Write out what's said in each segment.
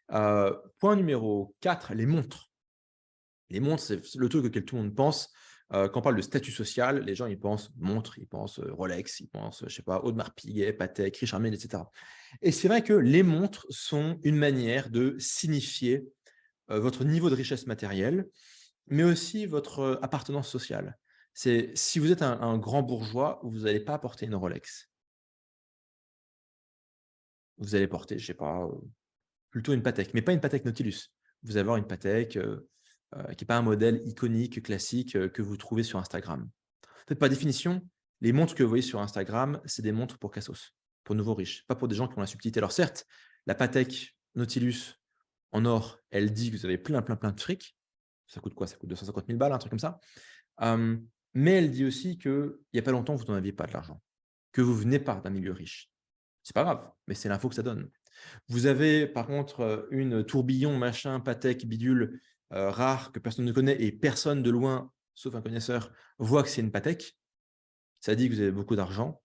Point numéro 4, les montres. Les montres, c'est le truc auquel tout le monde pense. Quand on parle de statut social, les gens, ils pensent montre, ils pensent, Rolex, ils pensent, je sais pas, Audemars Piguet, Patek, Richard Mille et cetera. Et c'est vrai que les montres sont une manière de signifier, votre niveau de richesse matérielle, mais aussi votre, appartenance sociale. C'est si vous êtes un grand bourgeois, vous allez pas porter une Rolex. Vous allez porter, je sais pas, plutôt une Patek, mais pas une Patek Nautilus. Vous allez avoir une Patek, qui est pas un modèle iconique, classique, que vous trouvez sur Instagram. En fait, par définition, les montres que vous voyez sur Instagram, c'est des montres pour cassos, pour nouveaux riches, pas pour des gens qui ont la subtilité. Alors certes, la Patek Nautilus en or, elle dit que vous avez plein, plein, plein de fric. Ça coûte quoi? Ça coûte 250 000 balles, un truc comme ça. Mais elle dit aussi qu'il y a pas longtemps, vous n'en aviez pas de l'argent, que vous venez pas d'un milieu riche. C'est pas grave, mais c'est l'info que ça donne. Vous avez par contre, une tourbillon, machin, Patek, bidule, rare que personne ne connaît et personne de loin, sauf un connaisseur, voit que c'est une Patek. Ça dit que vous avez beaucoup d'argent,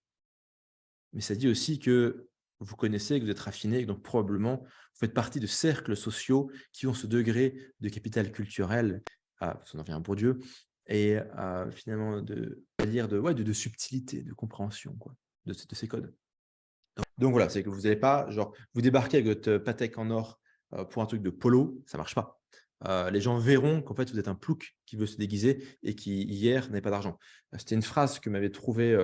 mais ça dit aussi que vous connaissez, que vous êtes raffiné, et donc probablement vous faites partie de cercles sociaux qui ont ce degré de capital culturel, ça en vient à Bourdieu et finalement de on va dire de ouais, de subtilité, de compréhension quoi, de ces codes. Donc voilà, c'est que vous n'allez pas genre vous débarquez avec votre Patek en or, pour un truc de polo, ça marche pas. Les gens verront qu'en fait vous êtes un plouc qui veut se déguiser et qui hier n'avait pas d'argent. C'était une phrase que m'avait trouvé,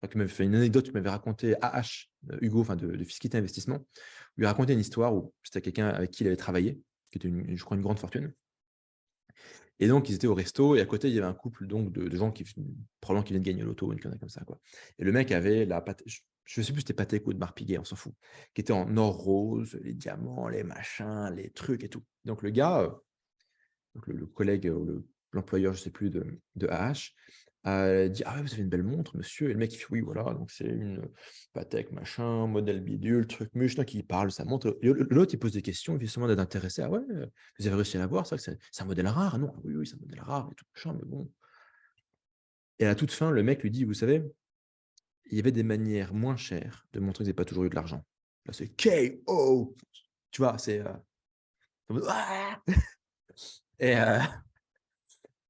que m'avait fait une anecdote que m'avait raconté AH, Hugo, enfin de Fiscalité Investissement, où il racontait une histoire où c'était quelqu'un avec qui il avait travaillé, qui était une je crois une grande fortune et donc ils étaient au resto et à côté il y avait un couple donc de gens qui probablement qui venaient de gagner au loto ou une connerie comme ça quoi et le mec avait la Patek je sais plus si c'était Patek ou Audemars Piguet, on s'en fout, qui était en or rose, les diamants, les machins, les trucs et tout. Donc le gars, donc le collègue ou l'employeur, je sais plus de AH, dit: «Ah ouais, vous avez une belle montre monsieur» et le mec il fait: «Oui voilà, donc c'est une Patek machin, modèle bidule, truc muche», donc il parle sa montre et l'autre il pose des questions, il fait semblant d'être intéressé: «Ah ouais, vous avez réussi à l'avoir? C'est vrai que c'est un modèle rare?» «Ah non, oui, oui, c'est un modèle rare et tout machin, mais bon» et à la toute fin, le mec lui dit: «Vous savez, il y avait des manières moins chères de montrer que vous avez pas toujours eu de l'argent». Là, c'est KO! Tu vois? C'est, en mode: «Ouah!» et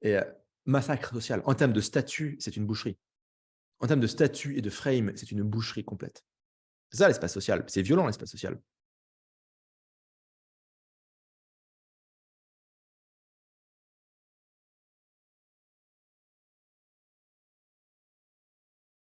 et massacre social. En termes de statut, c'est une boucherie. En termes de statut et de frame, c'est une boucherie complète. C'est ça l'espace social. C'est violent l'espace social.